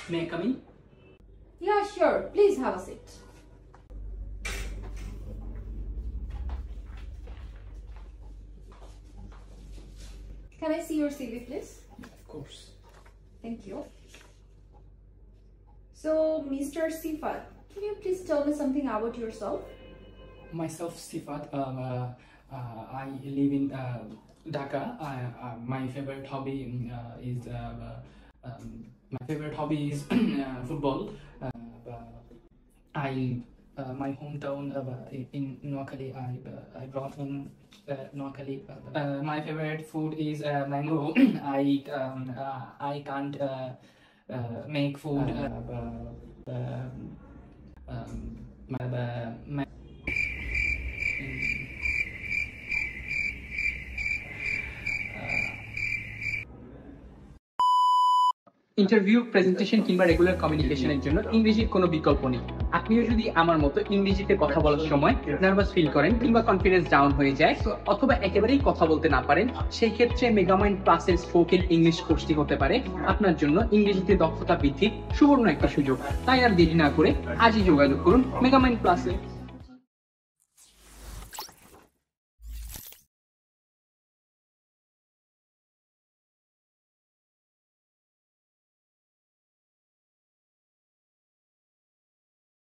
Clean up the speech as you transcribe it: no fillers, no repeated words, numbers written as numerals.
May I come in? Yeah, sure. Please have a seat. Can I see your CV, please? Yeah, of course. Thank you. So, Mr. Sifat, can you please tell me something about yourself? Myself, Sifat. I live in Dhaka. My favorite hobby is football. My hometown in Noakhali. I brought in Noakhali. My favorite food is mango. I can't make food. Interview, presentation কিংবা regular কমিউনিকেশনের জন্য ইংরেজির কোনো বিকল্প নেই। আপনিও যদি আমার মতো ইংরেজিতে কথা বলার সময় নার্ভাস ফিল করেন কিংবা কনফিডেন্স ডাউন হয়ে যায় অথবা একেবারেই কথা বলতে না পারেন, সেই ক্ষেত্রে মেগামাইন্ড প্লাসের স্পোকেন ইংলিশ কোর্সটি হতে পারে আপনার জন্য ইংরেজিতে দক্ষতা বৃদ্ধির সুবর্ণ একটা সুযোগ। তাই আর দেরি না করে আজই যোগাযোগ করুন মেগামাইন্ড প্লাসে।